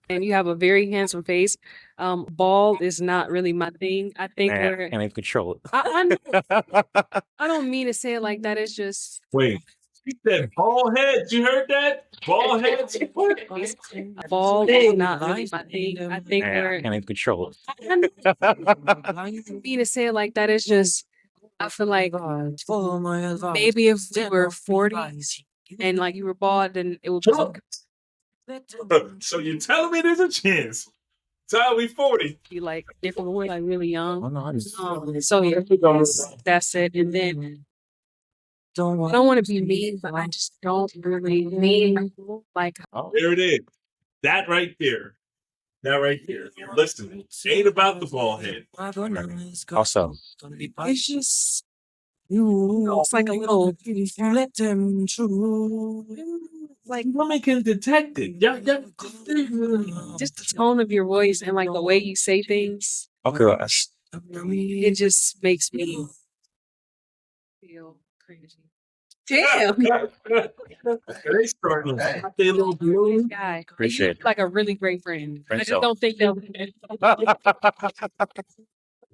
and you have a very handsome face. Bald is not really my thing. I think Can't even control it. I don't mean to say it like that. It's just Wait, he said bald heads. You heard that? Bald heads. What? bald is not really my thing. I think Can't even control it. I don't mean to say it like that. It's just I feel like maybe if we were 40 and like you were bald, then it would So you're telling me there's a chance? Till we 40. be like different. We're like really Oh, young. no, I just, So yeah, that's it. And then I don't want to be mean, but I just don't really mean like oh, There it is. That right there. That right there. Listen, ain't about the bald head. also, it's just it's like a little like Women can detect it. Yeah. just the tone of your voice and like the way you say things. okay, that's, It just makes me feel crazy. Damn. They starting to they a little This blue. guy, Appreciate he's like a really great friend. I just so. don't think that.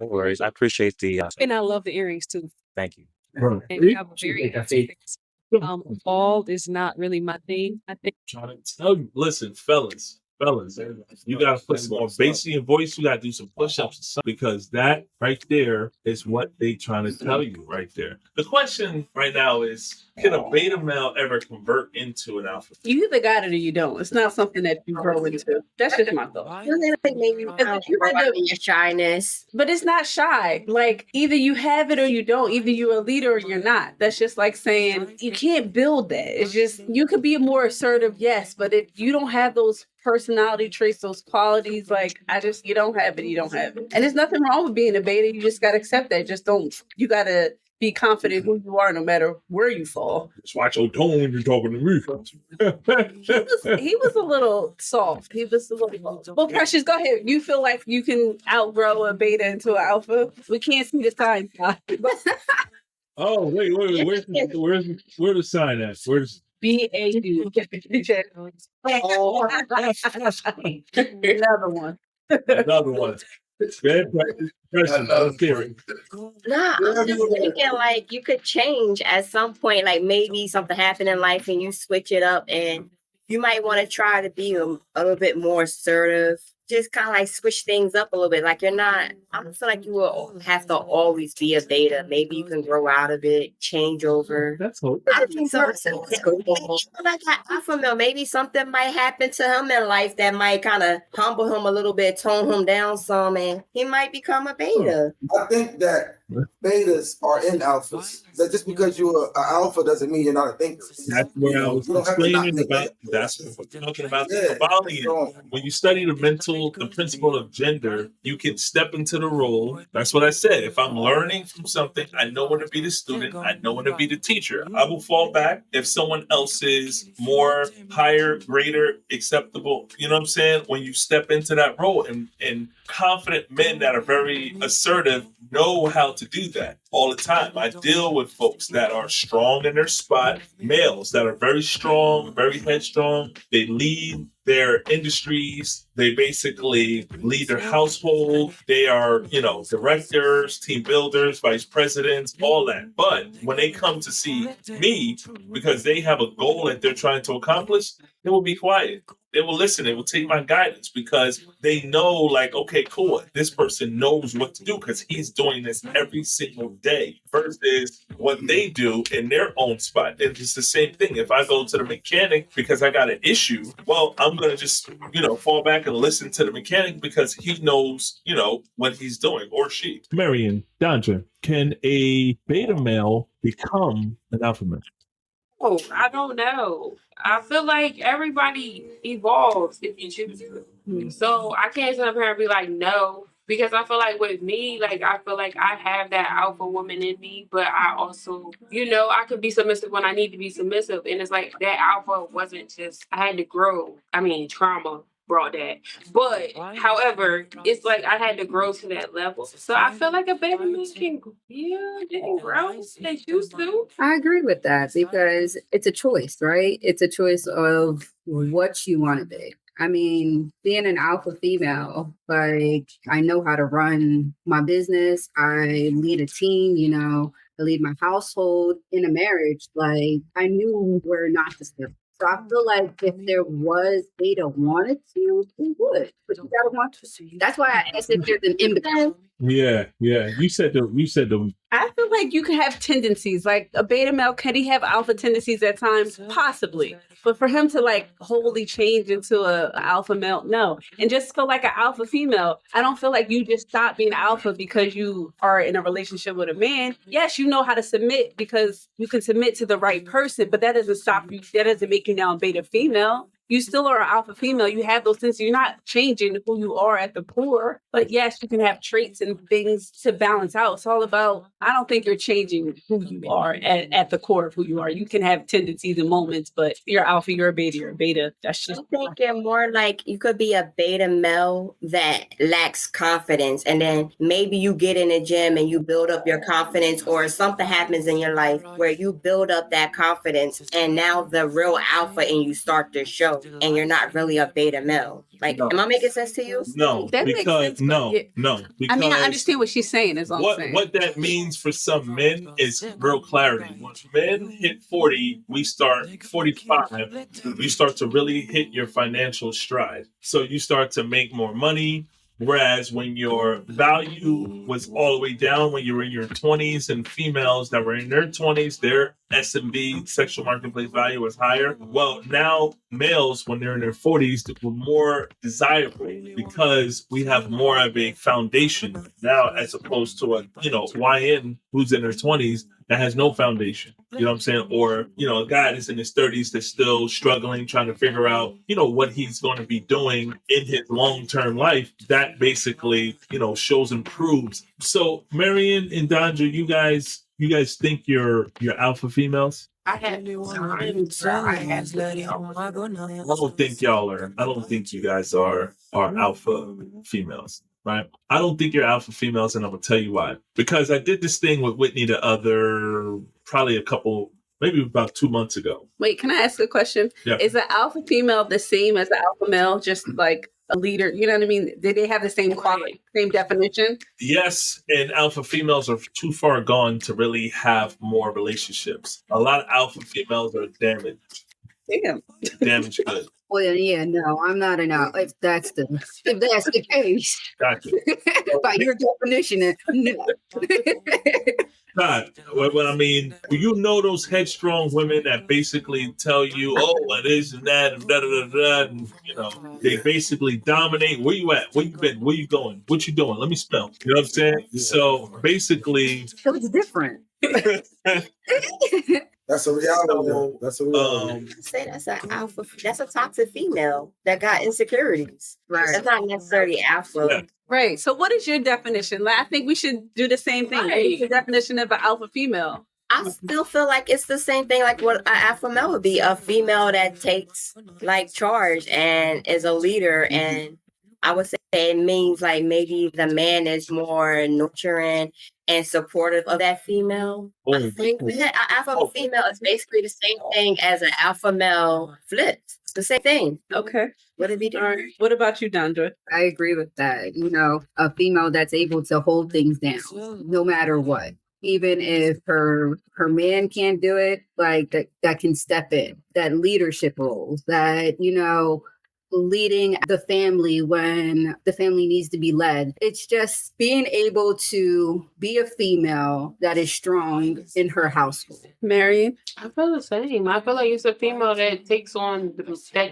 No worries. I appreciate the. And I love the earrings too. Thank you. And you have a very handsome face. Bald is not really my thing. I think Trying to tell you, listen, fellas, you gotta put some more bass in your voice. You gotta do some push-ups or something, because that right there is what they trying to tell you right there. The question right now is, can a beta male ever convert into an alpha? You either got it or you don't. It's not something that you grow into. That's just my thought. I think maybe you If you grow had out of to- your shyness. But it's not shy. Like either you have it or you don't. Either you're a leader or you're not. That's just like saying you can't build that. It's just you could be a more assertive, yes, but if you don't have those personality traits, those qualities, like you don't have it, you don't have it. And there's nothing wrong with being a beta. You just gotta accept that. Just don't you gotta be confident who you are no matter where you fall. Just watch your tone when you're talking to me. He was a little soft. He was a little. Well, Precious, go ahead. You feel like you can outgrow a beta into an alpha? We can't see the sign. Oh, wait. Where's the sign at? Where's BAU. Another one. another one? Bad practice. Let's hear it. Nah, I'm just thinking like you could change at some point. Like maybe something happened in life and you switch it up, and you might want to try to be a little bit more assertive. Just kind of like switch things up a little bit. Like you're not. I don't feel like you will have to always be a beta. Maybe you can grow out of it, change over. That's hope. I think so. Like that alpha male, maybe something might happen to him in life that might kind of humble him a little bit, tone him down some, and he might become a beta. I think that betas are in alphas. That just because you're an alpha doesn't mean you're not a thinker. That's where I was You don't have to not explaining think about. that. That's what we're talking about. Yeah. Kybalion. When you study the principle of gender, you can step into the role. That's what I said. If I'm learning from something, I know when to be the student. I know when to be the teacher. I will fall back if someone else is more higher, greater, acceptable. You know what I'm saying? When you step into that role, and confident men that are very assertive know how to do that all the time. I deal with folks that are strong in their spot, males that are very strong, very headstrong. They lead their industries. They basically lead their household. They are, directors, team builders, vice presidents, all that. But when they come to see me, because they have a goal that they're trying to accomplish, they will be quiet. They will listen. They will take my guidance because they know, like, okay, cool. This person knows what to do because he's doing this every single day versus what they do in their own spot. And it's the same thing. If I go to the mechanic because I got an issue, well, I'm going to just, fall back and listen to the mechanic because he knows, what he's doing, or she. Marion, Danja, can a beta male become an alpha male? Oh, I don't know. I feel like everybody evolves if you choose to. So I can't sit up here and be like, no, because I feel like with me, like, I feel like I have that alpha woman in me, but I also, I could be submissive when I need to be submissive. And it's like that alpha wasn't just, I had to grow. I mean, trauma brought that. But however, it's like I had to grow to that level. So I feel like a baby man they can grow. They choose to. I agree with that because it's a choice, right? It's a choice of what you want to be. I mean, being an alpha female, like I know how to run my business. I lead a team, I lead my household in a marriage. Like I knew where not to step. So I feel like if there was Ada wanted to, we would. But you gotta want to. That's why I asked if there's an in between. Yeah. You said the I feel like you can have tendencies. Like a beta male, can he have alpha tendencies at times? Possibly. But for him to like wholly change into a alpha male, no. And just feel like an alpha female, I don't feel like you just stop being alpha because you are in a relationship with a man. Yes, you know how to submit because you can submit to the right person, but that doesn't stop you. That doesn't make you now a beta female. You still are an alpha female. You have those things. You're not changing who you are at the core. But yes, you can have traits and things to balance out. It's all about, I don't think you're changing who you are at the core of who you are. You can have tendencies and moments, but you're alpha, you're a beta, you're a beta. That's just. I think you're more like you could be a beta male that lacks confidence. And then maybe you get in the gym and you build up your confidence, or something happens in your life where you build up that confidence. And now the real alpha in you start to show, and you're not really a beta male. Like, am I making sense to you? no, That makes because sense, but no, yeah. no. I mean, I Because understand what she's saying, is all I'm saying. what that means for some men is real clarity. When men hit 40, we start 45, you start to really hit your financial stride. So you start to make more money. Whereas when your value was all the way down when you were in your 20s, and females that were in their 20s, their S&B, sexual marketplace value, was higher. Well, now males, when they're in their 40s, were more desirable because we have more of a foundation now, as opposed to a YN who's in their 20s that has no foundation. You know what I'm saying? Or, a guy that's in his 30s that's still struggling, trying to figure out, what he's going to be doing in his long-term life. That basically, shows and proves. So Marion and Dondra, you guys think you're alpha females? I had times where I had to be alpha. I don't think y'all are. I don't think you guys are alpha females, right? I don't think you're alpha females, and I'm gonna tell you why. Because I did this thing with Whitney probably maybe about 2 months ago. Wait, can I ask a question? Yeah. Is an alpha female the same as an alpha male? Just like a leader, you know what I mean? Did they have the same quality, same definition? Yes, and alpha females are too far gone to really have more relationships. A lot of alpha females are damaged Damn. good. Well, yeah, no, I'm not an alpha. If that's the case, Gotcha. by your definition, no. God, what I mean, those headstrong women that basically tell you, oh, it is and that, and da da da da, and they basically dominate. Where you at? Where you been? Where you going? What you doing? Let me spell. You know what I'm saying? So basically, It was different. That's a reality. That's a reality. Say that's an alpha. That's a toxic female that got insecurities. Right. That's not necessarily alpha. Yeah. Right. So what is your definition? Like, I think we should do the same thing. What is your definition of an alpha female? I still feel like it's the same thing like what an alpha male would be, a female that takes like charge and is a leader. And I would say it means like maybe the man is more nurturing and supportive of that female. I think that an alpha female is basically the same thing as an alpha male flipped. It's the same thing. Okay. Would it be All different? right. What about you, Dondra? I agree with that. A female that's able to hold things down no matter what. Even if her man can't do it, like that can step in, that leadership role, that, leading the family when the family needs to be led. It's just being able to be a female that is strong in her household. Marion? I feel the same. I feel like it's a female that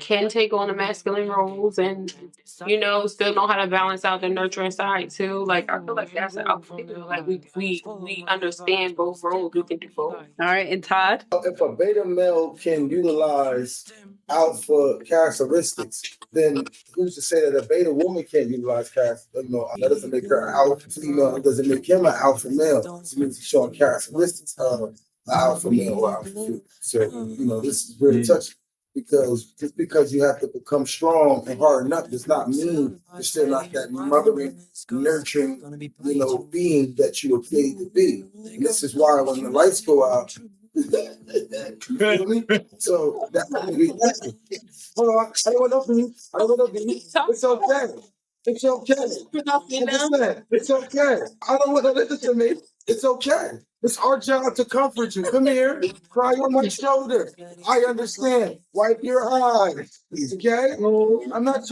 can take on the masculine roles and, still know how to balance out the nurturing side too. Like, I feel like that's an alpha female. Like, we understand both roles. We can do both. All right. And Todd? If a beta male can utilize alpha characteristics, then who's to say that a beta woman can't utilize characteristics? That doesn't make her an alpha female. It doesn't make him an alpha male. It means he's showing characteristics of an alpha male or alpha female. So, this is really touching. Because just because you have to become strong and harden up does not mean you're still not that mothering, nurturing, being that you were created to be. And this is why when the lights go out, You feel me? So that's what we do. Hold on, I don't want no beef. I don't want no beef. It's okay. It's okay. Understand? It's okay. I don't want to listen to me. It's okay. It's our job to comfort you. Come here, cry on my shoulder. I understand. Wipe your eyes. Okay? I'm not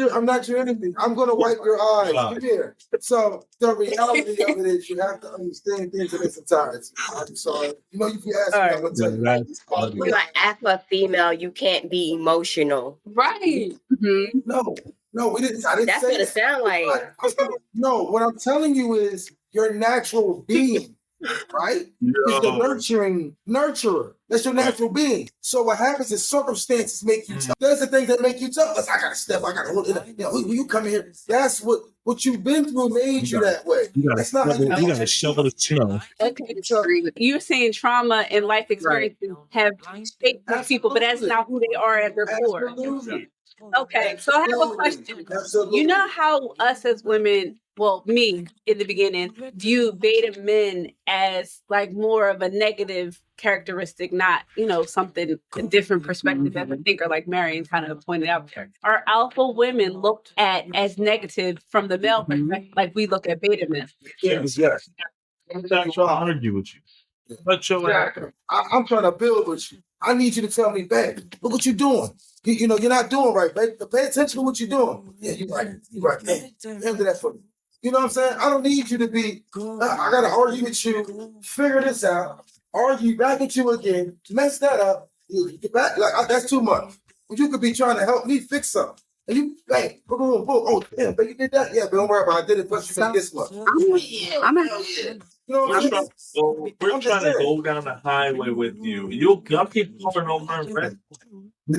your enemy. I'm gonna wipe your eyes. Come here. So the reality of it is you have to understand things in its entirety. I'm sorry. You know, if you ask me, I'm gonna tell you. You're like alpha female, you can't be emotional. Right. Mhm. No, we didn't. I didn't That's say what it that. sounds like. No, what I'm telling you is your natural being, right? Is the nurturing nurturer. That's your natural being. So what happens is circumstances make you tough. There's the things that make you tough. Listen, I gotta step. I gotta hold it. You know, when you come here, that's what you've been through made you that way. That's not how you gotta shovel the snow. Okay, so you're saying trauma and life experiences have shaped these people, but that's not who they are at their core. Absolutely. Okay, so I have a question. Absolutely. You know how us as women, well, me in the beginning, view beta men as like more of a negative characteristic, not, something a different perspective as a thinker, like Marion kind of pointed out there. Are alpha women looked at as negative from the male perspective, like we look at beta men? Yes. I'm not trying to argue with you. But your Exactly. I'm trying to build with you. I need you to tell me, babe, look what you're doing. You know, you're not doing right, babe. Pay attention to what you're doing. Yeah, you're right. You're right. Hey, handle that for me. You know what I'm saying? I don't need you to be, I got to argue with you, figure this out, argue back at you again, mess that up. You get back, that's too much. But you could be trying to help me fix something. And you, bang, boom, boom, boom. Oh, damn, but you did that? Yeah, but don't worry about it. I did it, but you made this much. I'm a You know what I'm saying? we're trying to go down the highway with you. Y'all keep coming over and rest. Go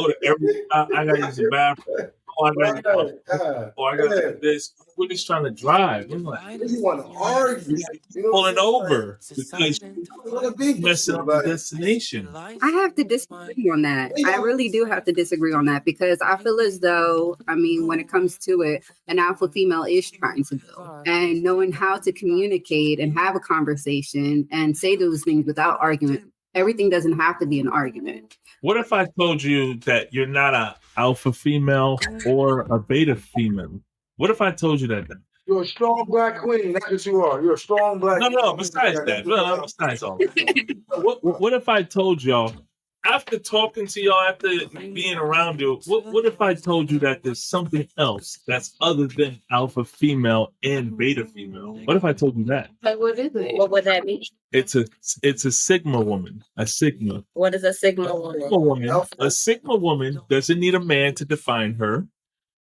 to every. I gotta use the bathroom. Oh, I gotta do this. We're just trying to drive. I'm like, You want to argue. You know pulling what I'm saying? over because Like, you're messing up the destination. I have to disagree on that. I really do have to disagree on that because I feel as though, when it comes to it, an alpha female is trying to build and knowing how to communicate and have a conversation and say those things without argument. Everything doesn't have to be an argument. What if I told you that you're not an alpha female or a beta female? What if I told you that? You're a strong black queen. That's what you are. You're a strong black queen. No, besides that. No, besides all that. What if I told y'all, after talking to y'all, after being around you, what if I told you that there's something else that's other than alpha female and beta female? What if I told you that? Like, what is it? What would that mean? It's a sigma woman. A sigma. What is a sigma woman? A sigma woman doesn't need a man to define her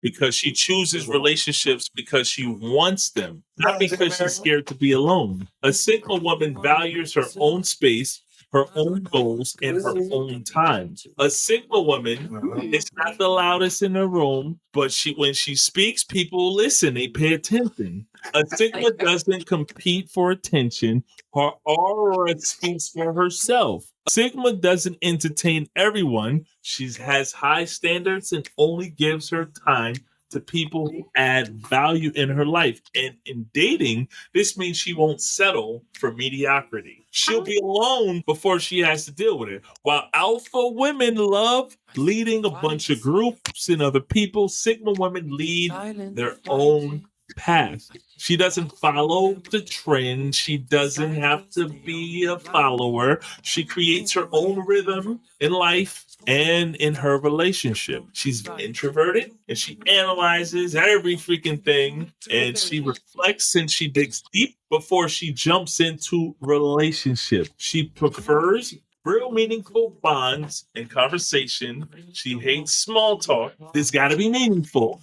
because she chooses relationships because she wants them, not because she's scared to be alone. A sigma woman values her own space, her own goals, and her own time. A sigma woman is not the loudest in the room, but when she speaks, people listen, they pay attention. A sigma doesn't compete for attention. Her aura speaks for herself. Sigma doesn't entertain everyone. She has high standards and only gives her time to people who add value in her life. And in dating, this means she won't settle for mediocrity. She'll be alone before she has to deal with it. While alpha women love leading a bunch of groups and other people, sigma women lead their own path. She doesn't follow the trend. She doesn't have to be a follower. She creates her own rhythm in life and in her relationship. She's introverted and she analyzes every freaking thing and she reflects and she digs deep before she jumps into relationship. She prefers real meaningful bonds and conversation. She hates small talk. There's got to be meaningful.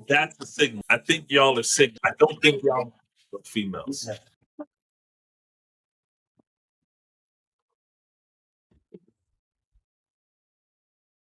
That's the signal. I think y'all are sick. I don't think y'all are females.